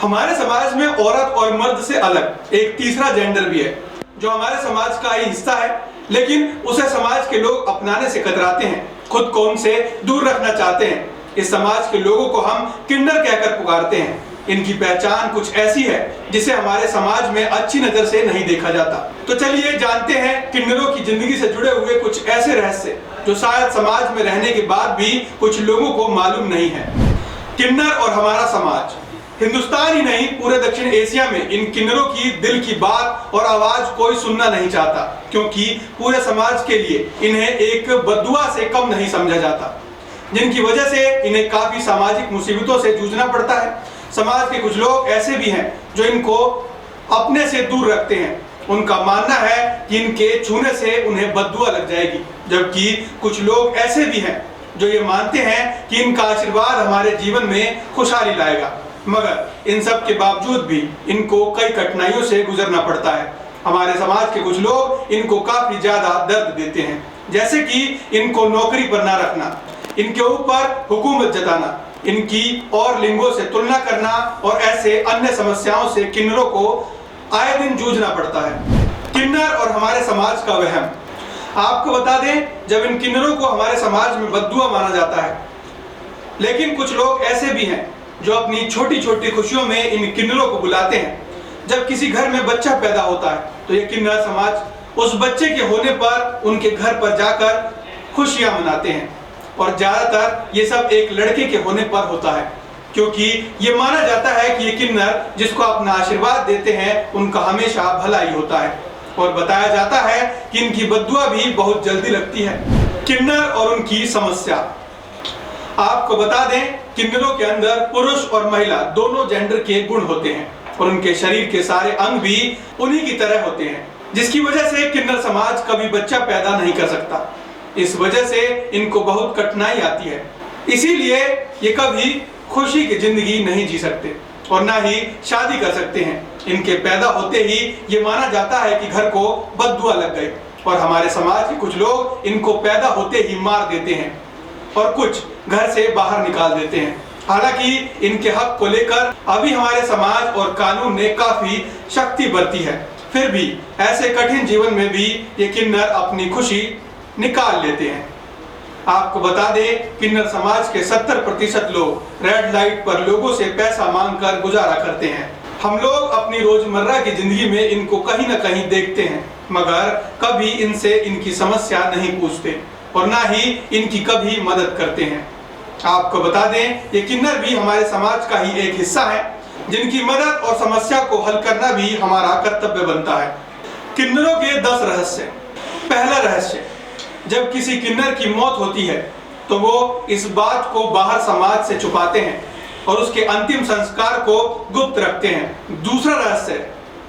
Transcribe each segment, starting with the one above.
हमारे समाज में औरत और मर्द से अलग एक तीसरा जेंडर भी है जो हमारे समाज का ही हिस्सा है, लेकिन उसे समाज के लोग अपनाने से कतराते हैं, खुद को उनसे दूर रखना चाहते हैं। इस समाज के लोगों को हम किन्नर कहकर पुकारते हैं। इनकी पहचान कुछ ऐसी है जिसे हमारे समाज में अच्छी नजर से नहीं देखा जाता। तो चलिए जानते हैं किन्नरों की जिंदगी से जुड़े हुए कुछ ऐसे रहस्य जो शायद समाज में रहने के बाद भी कुछ लोगों को मालूम नहीं है। किन्नर और हमारा समाज। हिंदुस्तान ही नहीं, पूरे दक्षिण एशिया में इन किन्नरों की दिल की बात और आवाज कोई सुनना नहीं चाहता, क्योंकि पूरे समाज के लिए इन्हें एक बद्दुआ से कम नहीं समझा जाता, जिनकी वजह से इन्हें काफी सामाजिक मुसीबतों से जूझना पड़ता है। समाज के कुछ लोग ऐसे भी हैं जो इनको अपने से दूर रखते हैं। उनका मानना है कि इनके छूने से उन्हें बद्दुआ लग जाएगी, जबकि कुछ लोग ऐसे भी हैं जो ये मानते हैं कि इनका आशीर्वाद हमारे जीवन में खुशहाली लाएगा। मगर इन सब के बावजूद भी इनको कई कठिनाइयों से गुजरना पड़ता है। हमारे समाज के कुछ लोग इनको काफी ज्यादा दर्द देते हैं, जैसे कि इनको नौकरी पर ना रखना, इनके ऊपर हुकूमत जताना, इनकी और लिंगों से तुलना करना और ऐसे अन्य समस्याओं से किन्नरों को आए दिन जूझना पड़ता है। किन्नर और हमारे समाज का वहम। आपको बता दें, जब इन किन्नरों को हमारे समाज में बद्दुआ माना जाता है, लेकिन कुछ लोग ऐसे भी हैं जो अपनी छोटी छोटी खुशियों में इन किन्नरों को बुलाते हैं। जब किसी घर में बच्चा पैदा होता है तो ये किन्नर समाज उस बच्चे के होने पर उनके घर पर जाकर खुशियां मनाते हैं, और ज्यादातर ये सब एक लड़के के होने पर होता है, क्योंकि ये माना जाता है कि ये किन्नर जिसको अपना आशीर्वाद देते हैं उनका हमेशा भला ही होता है, और बताया जाता है कि इनकी बद्दुआ भी बहुत जल्दी लगती है। किन्नर और उनकी समस्या। आपको बता दें, किन्नरों के अंदर पुरुष और महिला दोनों जेंडर के गुण होते हैं और उनके शरीर के सारे अंग भी उन्हीं की तरह होते हैं, जिसकी वजह से किन्नर समाज कभी बच्चा पैदा नहीं कर सकता। इस वजह से इनको बहुत कठिनाई आती है, इसीलिए ये कभी खुशी की जिंदगी नहीं जी सकते और ना ही शादी कर सकते हैं। इनके पैदा होते ही ये माना जाता है कि घर को बद्दुआ लग गई, और हमारे समाज के कुछ लोग इनको पैदा होते ही मार देते हैं और कुछ घर से बाहर निकाल देते हैं। हालांकि इनके हक को लेकर अभी हमारे समाज और कानून ने काफी शक्ति बरती है, फिर भी ऐसे कठिन जीवन में भी ये किन्नर अपनी खुशी निकाल लेते हैं। आपको बता दें, किन्नर समाज के 70% लोग रेड लाइट पर लोगों से पैसा मांगकर गुजारा करते हैं। हम लोग अपनी रोजमर्रा की जिंदगी में इनको कहीं ना कहीं देखते हैं, मगर कभी इनसे इनकी समस्या नहीं पूछते और ना ही इनकी कभी मदद करते हैं। आपको बता दें, ये किन्नर भी हमारे समाज का ही एक हिस्सा है, जिनकी मदद और समस्या को हल करना भी हमारा कर्तव्य बनता है। किन्नरों के 10 रहस्य। पहला रहस्य, जब किसी किन्नर की मौत होती है तो वो इस बात को बाहर समाज से छुपाते हैं और उसके अंतिम संस्कार को गुप्त रखते हैं। दूसरा रहस्य,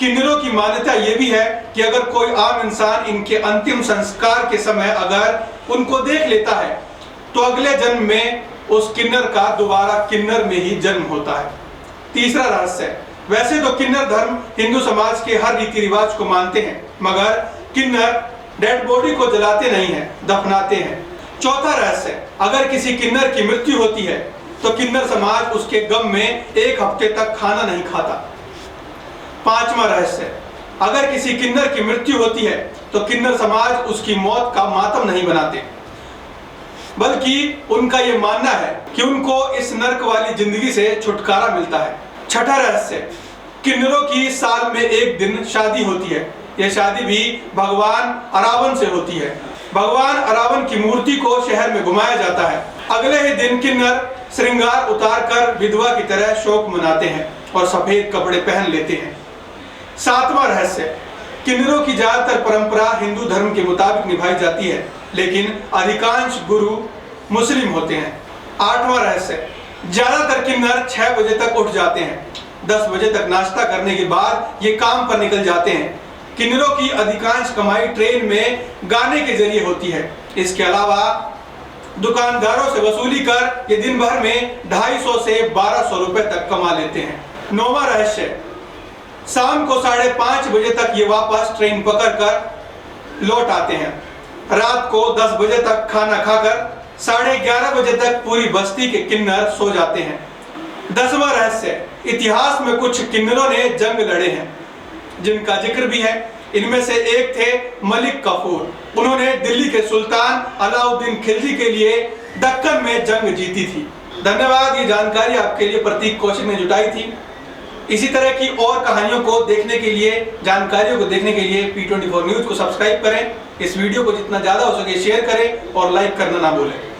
किन्नरों की मान्यता ये भी है कि अगर कोई आम इंसान इनके अंतिम संस्कार के समय अगर उनको देख लेता है तो अगले जन्म में उस किन्नर का दोबारा किन्नर में ही जन्म होता है। तीसरा रहस्य, वैसे तो किन्नर धर्म हिंदू समाज के हर रीति रिवाज को मानते हैं, मगर किन्नर डेड बॉडी को जलाते नहीं हैं, दफनाते हैं। चौथा रहस्य, अगर किसी किन्नर की मृत्यु होती है तो किन्नर समाज उसके गम में 1 हफ्ते तक खाना नहीं खाता। पांचवा रहस्य, अगर किसी किन्नर की मृत्यु होती है तो किन्नर समाज उसकी मौत का मातम नहीं बनाते, बल्कि उनका यह मानना है कि उनको इस नर्क वाली जिंदगी से छुटकारा मिलता है। छठा रहस्य, किन्नरों की साल में 1 दिन शादी होती है। यह शादी भी भगवान अरावन से होती है। भगवान अरावन की मूर्ति को शहर में घुमाया जाता है। अगले ही दिन किन्नर श्रृंगार उतारकर विधवा की तरह शोक मनाते हैं और सफेद कपड़े पहन लेते हैं। सातवां रहस्य, किन्नरों की ज्यादातर परंपरा हिंदू धर्म के मुताबिक निभाई जाती है, लेकिन अधिकांश गुरु मुस्लिम होते हैं। आठवां रहस्य, ज्यादातर किन्नर 6 बजे तक उठ जाते हैं। 10 बजे तक नाश्ता करने के बाद ये काम पर निकल जाते हैं। किन्नरों की अधिकांश कमाई ट्रेन में गाने के जरिए होती है। इसके अलावा दुकानदारों से वसूली कर ये दिन भर में 250 से 1200 रुपए तक कमा लेते हैं। 9वां रहस्य, शाम को 5:30 बजे तक ये वापस ट्रेन पकड़कर लौट आते हैं। रात को 10 बजे तक खाना खाकर 11:30 बजे तक पूरी बस्ती के किन्नर सो जाते हैं। 10वां रहस्य, इतिहास में कुछ किन्नरों ने जंग लड़े हैं जिनका जिक्र भी है। इनमें से एक थे मलिक काफूर। उन्होंने दिल्ली के सुल्तान अलाउद्दीन खिलजी के लिए दक्कन में जंग जीती थी। धन्यवाद। ये जानकारी आपके लिए प्रतीक कौशिक ने जुटाई थी। इसी तरह की और कहानियों को देखने के लिए, जानकारियों को देखने के लिए P24 न्यूज को सब्सक्राइब करें। इस वीडियो को जितना ज्यादा हो सके शेयर करें और लाइक करना ना भूलें।